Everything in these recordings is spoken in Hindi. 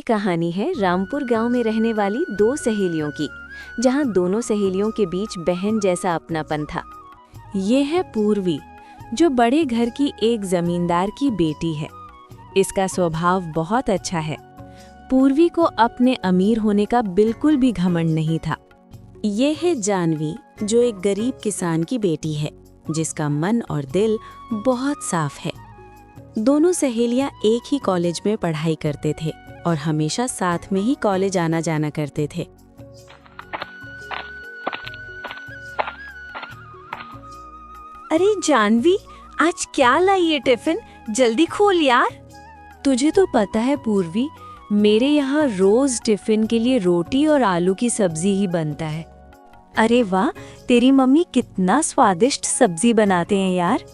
कहानी है रामपुर गांव में रहने वाली दो सहेलियों की, जहां दोनों सहेलियों के बीच बहन जैसा अपनापन था। ये है पूर्वी, जो बड़े घर की एक जमींदार की बेटी है। इसका स्वभाव बहुत अच्छा है। पूर्वी को अपने अमीर होने का बिल्कुल भी घमंड नहीं था। ये है जानवी, जो एक गरीब किसान की बेटी है, जिसका मन और दिल बहुत साफ है। दोनों सहेलियां एक ही कॉलेज में पढ़ाई करते थे और हमेशा साथ में ही कॉलेज आना जाना करते थे। अरे जानवी, आज क्या लाई ये टिफिन? जल्दी खोल यार। तुझे तो पता है पूर्वी, मेरे यहाँ रोज टिफिन के लिए रोटी और आलू की सब्जी ही बनता है। अरे वाह, तेरी मम्मी कितना स्वादिष्ट सब्जी बनाते हैं यार।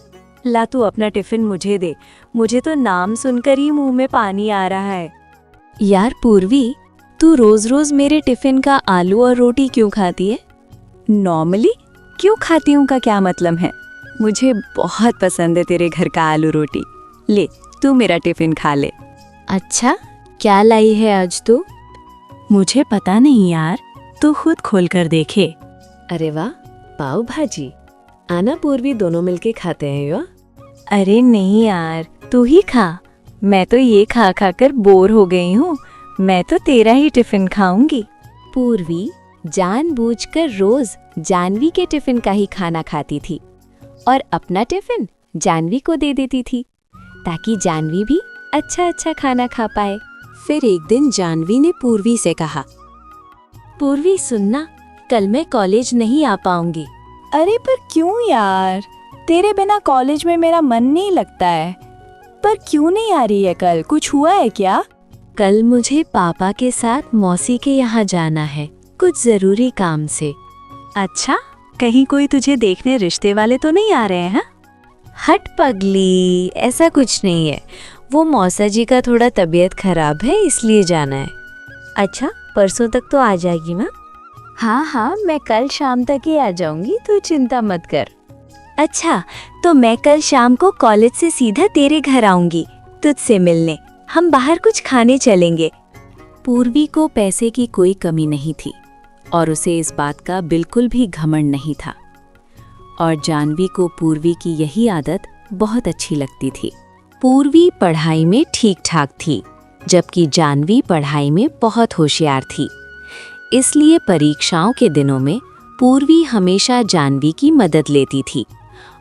ला तू अपना टिफिन मुझे दे, मुझे तो नाम सुनकर ही मुंह में पानी आ रहा है। यार पूर्वी, तू रोज रोज मेरे टिफिन का आलू और रोटी क्यों खाती है? नॉर्मली क्यों खाती हूँ का क्या मतलब है? मुझे बहुत पसंद है तेरे घर का आलू रोटी। ले, तू मेरा टिफिन खा ले। अच्छा, क्या लाई है आज तू? मुझे पता नहीं यार, तू खुद खोल कर देखे। अरे वाह, पाव भाजी। आना पूर्वी, दोनों मिलके खाते हैं यो। अरे नहीं यार, तू ही खा। मैं तो ये खा खा कर बोर हो गई हूँ। मैं तो तेरा ही टिफिन खाऊंगी। पूर्वी जानबूझकर रोज जानवी के टिफिन का ही खाना खाती थी और अपना टिफिन जानवी को दे देती थी, ताकि जानवी भी अच्छा अच्छा खाना खा पाए। फिर एक दिन जानवी ने पूर्वी से कहा, पूर्वी सुनना, कल मैं कॉलेज नहीं आ पाऊंगी। अरे पर क्यों यार? तेरे बिना कॉलेज में मेरा मन नहीं लगता है। पर क्यों नहीं आ रही है कल? कुछ हुआ है क्या? कल मुझे पापा के साथ मौसी के यहाँ जाना है, कुछ जरूरी काम से। अच्छा, कहीं कोई तुझे देखने रिश्ते वाले तो नहीं आ रहे हैं? हट पगली, ऐसा कुछ नहीं है। वो मौसा जी का थोड़ा तबीयत खराब है, इसलिए जाना है। अच्छा, परसों तक तो आ जाएगी माँ? हाँ, मैं कल शाम तक ही आ जाऊंगी, तू चिंता मत कर। अच्छा, तो मैं कल शाम को कॉलेज से सीधा तेरे घर आऊंगी तुझसे मिलने। हम बाहर कुछ खाने चलेंगे। पूर्वी को पैसे की कोई कमी नहीं थी और उसे इस बात का बिल्कुल भी घमंड नहीं था। और जानवी को पूर्वी की यही आदत बहुत अच्छी लगती थी। पूर्वी पढ़ाई में ठीक ठाक थी, जबकि जानवी पढ़ाई में बहुत होशियार थी। इसलिए परीक्षाओं के दिनों में पूर्वी हमेशा जानवी की मदद लेती थी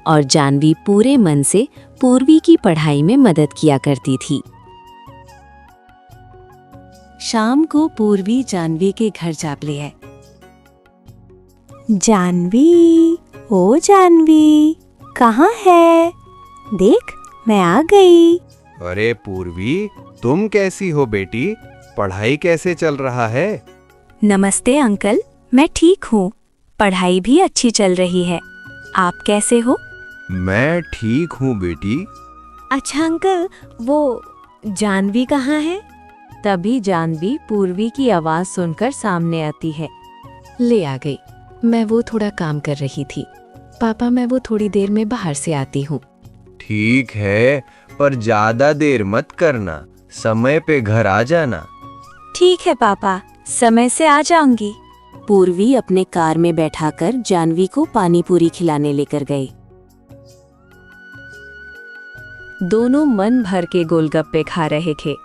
और जानवी पूरे मन से पूर्वी की पढ़ाई में मदद किया करती थी। शाम को पूर्वी जानवी के घर जा है। जानवी, ओ जानवी, कहाँ है? देख, मैं आ गई। अरे पूर्वी, तुम कैसी हो बेटी? पढ़ाई कैसे चल रहा है? नमस्ते अंकल, मैं ठीक हूँ। पढ़ाई भी अच्छी चल रही है। आप कैसे हो? मैं ठीक हूँ बेटी। अच्छा अंकल, वो जानवी कहाँ है? तभी जानवी पूर्वी की आवाज सुनकर सामने आती है। ले आ गई। मैं वो थोड़ा काम कर रही थी। पापा, मैं वो थोड़ी देर में बाहर से आती हूँ। ठीक है, पर ज्यादा देर मत करना, समय पे घर आ जाना। ठीक है पापा, समय से आ जाऊंगी। पूर्वी अपने कार में बैठाकर जानवी को पानी पूरी खिलाने लेकर गई। दोनों मन भर के गोलगप्पे खा रहे थे।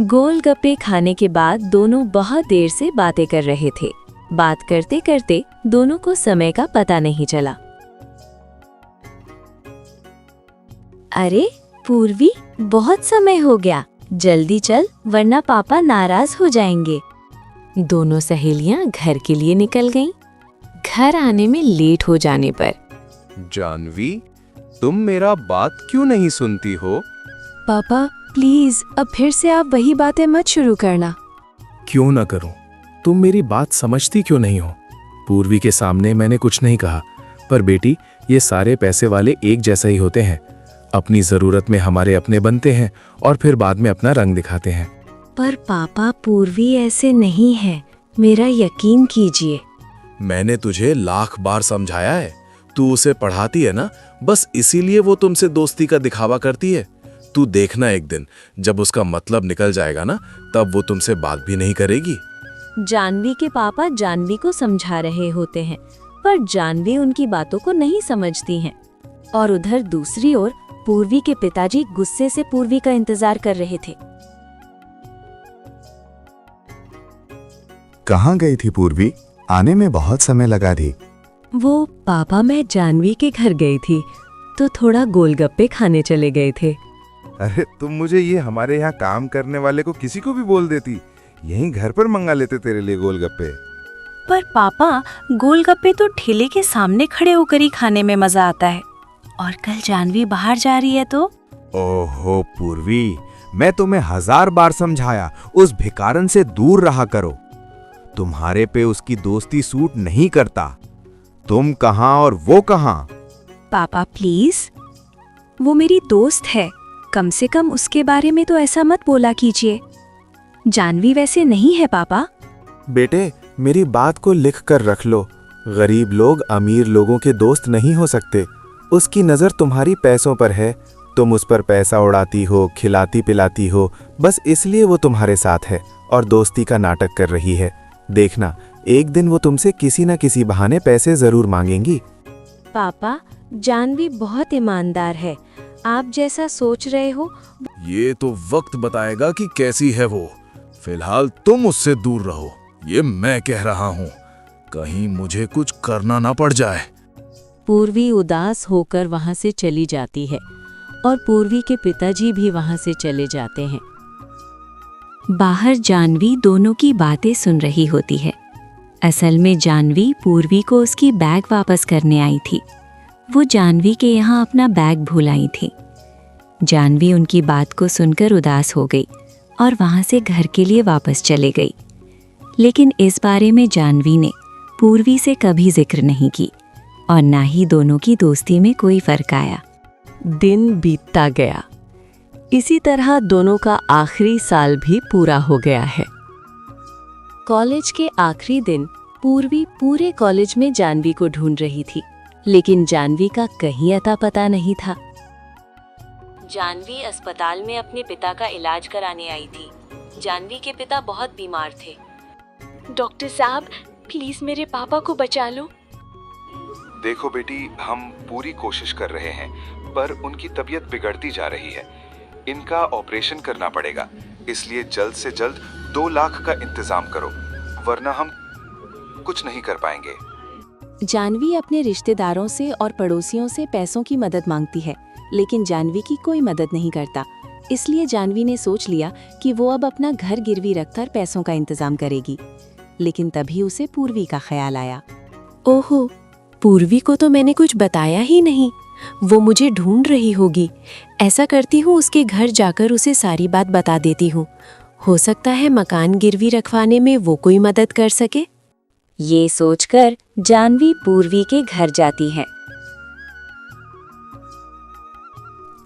गोलगप्पे खाने के बाद दोनों बहुत देर से बातें कर रहे थे। बात करते करते दोनों को समय का पता नहीं चला। अरे पूर्वी, बहुत समय हो गया, जल्दी चल वरना पापा नाराज हो जाएंगे। दोनों सहेलियां घर के लिए निकल गईं। घर आने में लेट हो जाने पर जानवी, तुम मेरा बात क्यों नहीं सुनती हो? पापा प्लीज, अब फिर से आप वही बातें मत शुरू करना। क्यों ना करूं? तुम मेरी बात समझती क्यों नहीं हो? पूर्वी के सामने मैंने कुछ नहीं कहा, पर बेटी, ये सारे पैसे वाले एक जैसा ही होते हैं। अपनी जरूरत में हमारे अपने बनते हैं और फिर बाद में अपना रंग दिखाते हैं। पर पापा, पूर्वी ऐसे नहीं है, मेरा यकीन कीजिए। मैंने तुझे लाख बार समझाया है। तू उसे पढ़ाती है ना, बस इसीलिए वो तुमसे दोस्ती का दिखावा करती है। तू देखना एक दिन जब उसका मतलब निकल जाएगा ना, तब वो तुमसे बात भी नहीं करेगी। जानवी के पापा जानवी को समझा रहे होते हैं, पर जानवी उनकी बातों को नहीं समझती हैं। और उधर दूसरी ओर पूर्वी के पिताजी गुस्से से पूर्वी का इंतजार कर रहे थे। कहाँ गई थी पूर्वी? आने में बहुत समय लगा थी। वो पापा, मैं जानवी के घर गई थी तो थोड़ा गोलगप्पे खाने चले गए थे। अरे तुम मुझे ये हमारे यहाँ काम करने वाले को किसी को भी बोल देती, यहीं घर पर मंगा लेते तेरे लिए गोलगप्पे। पर पापा, गोलगप्पे तो ठेले के सामने खड़े होकर ही खाने में मजा आता है। और कल जानवी बाहर जा रही है तो? ओहो पूर्वी, मैं तुम्हें 1000 बार समझाया, उस भिकारन से दूर रहा करो। तुम्हारे पे उसकी दोस्ती सूट नहीं करता। तुम कहाँ और वो कहाँ? पापा प्लीज, वो मेरी दोस्त है, कम से कम उसके बारे में तो ऐसा मत बोला कीजिए। जानवी वैसे नहीं है पापा। बेटे, मेरी बात को लिख कर रख लो। गरीब लोग अमीर लोगों के दोस्त नहीं हो सकते। उसकी नज़र तुम्हारी पैसों पर है। तुम उस पर पैसा उड़ाती हो, खिलाती पिलाती हो, बस इसलिए वो तुम्हारे साथ है और दोस्ती का नाटक कर रही है। देखना, एक दिन वो तुमसे किसी न किसी बहाने पैसे जरूर मांगेंगी। पापा, जानवी बहुत ईमानदार है, आप जैसा सोच रहे हो। ये तो वक्त बताएगा कि कैसी है वो। फिलहाल तुम उससे दूर रहो, ये मैं कह रहा हूँ। कहीं मुझे कुछ करना ना पड़ जाए। पूर्वी उदास होकर वहां से चली जाती है और पूर्वी के पिताजी भी वहां से चले जाते हैं। बाहर जानवी दोनों की बातें सुन रही होती है। असल में जानवी पूर्वी को उसकी बैग वापस करने आई थी। वो जानवी के यहाँ अपना बैग भूल आई थी। जानवी उनकी बात को सुनकर उदास हो गई और वहां से घर के लिए वापस चले गई। लेकिन इस बारे में जानवी ने पूर्वी से कभी जिक्र नहीं की और ना ही दोनों की दोस्ती में कोई फर्क आया। दिन बीतता गया। इसी तरह दोनों का आखिरी साल भी पूरा हो गया है। कॉलेज के आखिरी दिन पूर्वी पूरे कॉलेज में जानवी को ढूंढ रही थी, लेकिन जानवी का कहीं अता पता नहीं था। जानवी अस्पताल में अपने पिता का इलाज कराने आई थी। जानवी के पिता बहुत बीमार थे। डॉक्टर साहब, प्लीज मेरे पापा को बचा लो। देखो बेटी, हम पूरी कोशिश कर रहे हैं, पर उनकी तबीयत बिगड़ती जा रही है। इनका ऑपरेशन करना पड़ेगा, इसलिए जल्द से जल्द 2 लाख का इंतजाम करो, वरना हम कुछ नहीं कर पाएंगे। जानवी अपने रिश्तेदारों से और पड़ोसियों से पैसों की मदद मांगती है, लेकिन जानवी की कोई मदद नहीं करता। इसलिए जानवी ने सोच लिया कि वो अब अपना घर गिरवी रखकर पैसों का इंतजाम करेगी। लेकिन तभी उसे पूर्वी का ख्याल आया। ओहो, पूर्वी को तो मैंने कुछ बताया ही नहीं। वो मुझे ढूंढ रही होगी। ऐसा करती हूँ, उसके घर जाकर उसे सारी बात बता देती हूँ। हो सकता है मकान गिरवी रखवाने में वो कोई मदद कर सके। ये सोचकर जानवी पूर्वी के घर जाती है।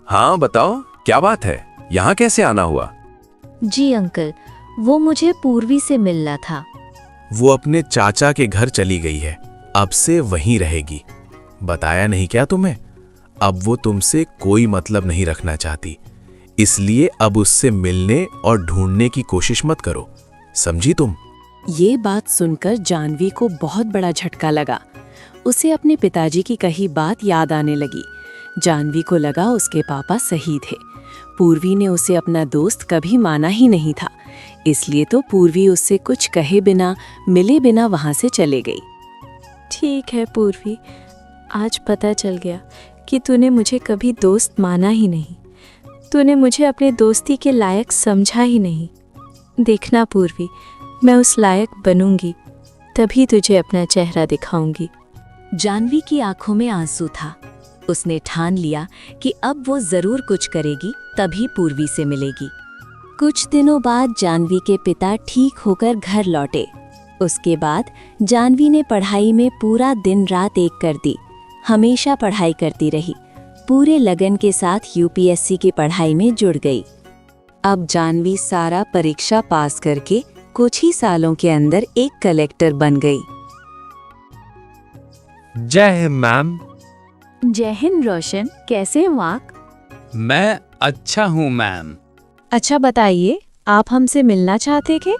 हाँ बताओ, क्या बात है? यहाँ कैसे आना हुआ? जी अंकल, वो मुझे पूर्वी से मिलना था। वो अपने चाचा के घर चली गई है, अब से वहीं रहेगी। बताया नहीं क्या तुम्हें? अब वो तुमसे कोई मतलब नहीं रखना चाहती, इसलिए अब उससे मिलने और ढूंढने की कोशिश मत करो, समझी तुम? ये बात सुनकर जानवी को बहुत बड़ा झटका लगा। उसे अपने पिताजी की कही बात याद आने लगी। जानवी को लगा उसके पापा सही थे। पूर्वी ने उसे अपना दोस्त कभी माना ही नहीं था, इसलिए तो पूर्वी उससे कुछ कहे बिना, मिले बिना वहां से चले गई। ठीक है पूर्वी, आज पता चल गया कि तूने मुझे कभी दोस्त माना ही नहीं। तूने मुझे अपने दोस्ती के लायक समझा ही नहीं। देखना पूर्वी, मैं उस लायक बनूंगी, तभी तुझे अपना चेहरा दिखाऊंगी। जानवी की आंखों में आंसू था। उसने ठान लिया कि अब वो जरूर कुछ करेगी, तभी पूर्वी से मिलेगी। कुछ दिनों बाद जानवी के पिता ठीक होकर घर लौटे। उसके बाद जानवी ने पढ़ाई में पूरा दिन रात एक कर दी। हमेशा पढ़ाई करती रही। पूरे लगन के साथ यूपीएससी की पढ़ाई में जुड़ गई। अब जानवी सारा परीक्षा पास करके कुछ ही सालों के अंदर एक कलेक्टर बन गई। जय हिंद मैम। जय हिंद रोशन, कैसे हैं आप? मैं अच्छा हूँ मैम। अच्छा बताइए, आप हमसे मिलना चाहते थे?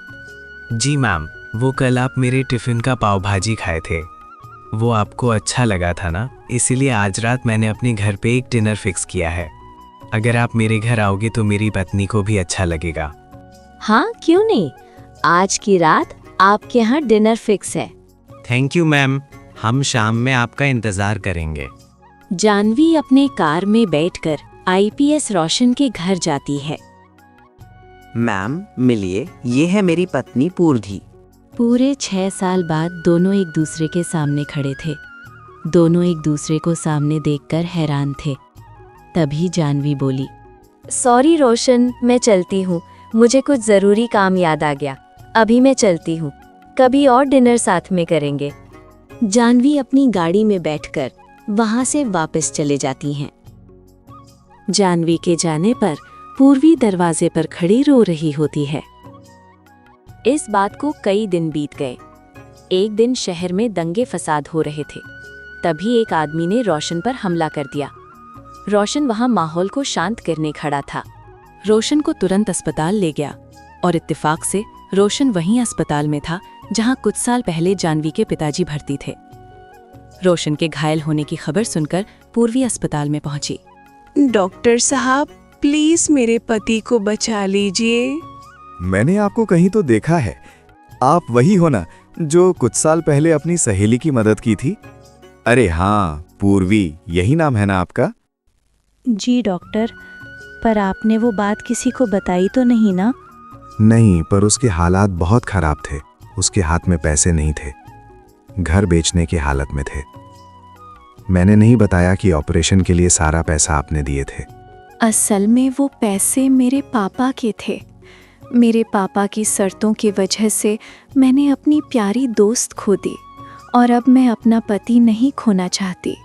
जी मैम, वो कल आप मेरे टिफ़िन का पाव भाजी खाए थे, वो आपको अच्छा लगा था ना, इसीलिए आज रात मैंने अपने घर पे एक डिनर फिक्स किया है। अगर आप मेरे घर आओगे तो मेरी पत्नी को भी अच्छा लगेगा। हाँ, क्यों नहीं। आज की रात आपके यहाँ डिनर फिक्स है। थैंक यू मैम, हम शाम में आपका इंतज़ार करेंगे। जानवी अपने कार में बैठकर आईपीएस रोशन के घर जाती है। मैम मिलिए, ये है मेरी पत्नी पूर्वी। पूरे 6 साल बाद दोनों एक दूसरे के सामने खड़े थे। दोनों एक दूसरे को सामने देखकर हैरान थे। तभी जानवी बोली, सॉरी रोशन, मैं चलती हूँ, मुझे कुछ ज़रूरी काम याद आ गया। अभी मैं चलती हूँ, कभी और डिनर साथ में करेंगे। जानवी अपनी गाड़ी में बैठकर वहां से वापस चले जाती हैं। जानवी के जाने पर पूर्वी दरवाजे पर खड़ी रो रही होती है। इस बात को कई दिन बीत गए। एक दिन शहर में दंगे फसाद हो रहे थे। तभी एक आदमी ने रोशन पर हमला कर दिया। रोशन वहां माहौल को शांत करने खड़ा था। रोशन को तुरंत अस्पताल ले गया और इत्तेफाक से रोशन वहीं अस्पताल में था जहां कुछ साल पहले जानवी के पिताजी भर्ती थे। रोशन के घायल होने की खबर सुनकर पूर्वी अस्पताल में पहुंची। डॉक्टर साहब, प्लीज मेरे पति को बचा लीजिए। मैंने आपको कहीं तो देखा है। आप वही हो ना जो कुछ साल पहले अपनी सहेली की मदद की थी? अरे हाँ, पूर्वी, यही नाम है ना आपका? जी डॉक्टर, पर आपने वो बात किसी को बताई तो नहीं ना? नहीं, पर उसके हालात बहुत खराब थे। उसके हाथ में पैसे नहीं थे, घर बेचने की हालत में थे। मैंने नहीं बताया कि ऑपरेशन के लिए सारा पैसा आपने दिए थे। असल में वो पैसे मेरे पापा के थे। मेरे पापा की शर्तों की वजह से मैंने अपनी प्यारी दोस्त खो दी और अब मैं अपना पति नहीं खोना चाहती।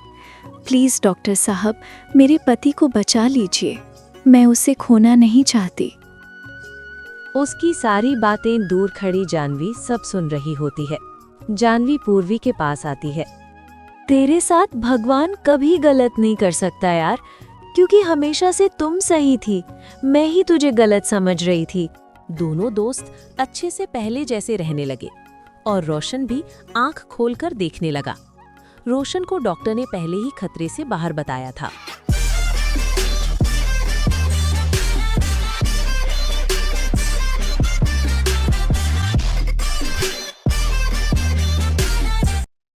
प्लीज़ डॉक्टर साहब, मेरे पति को बचा लीजिए, मैं उसे खोना नहीं चाहती। उसकी सारी बातें दूर खड़ी जानवी सब सुन रही होती है। जानवी पूर्वी के पास आती है। तेरे साथ भगवान कभी गलत नहीं कर सकता यार, क्योंकि हमेशा से तुम सही थी, मैं ही तुझे गलत समझ रही थी। दोनों दोस्त अच्छे से पहले जैसे रहने लगे और रोशन भी आंख खोलकर देखने लगा। रोशन को डॉक्टर ने पहले ही खतरे से बाहर बताया था।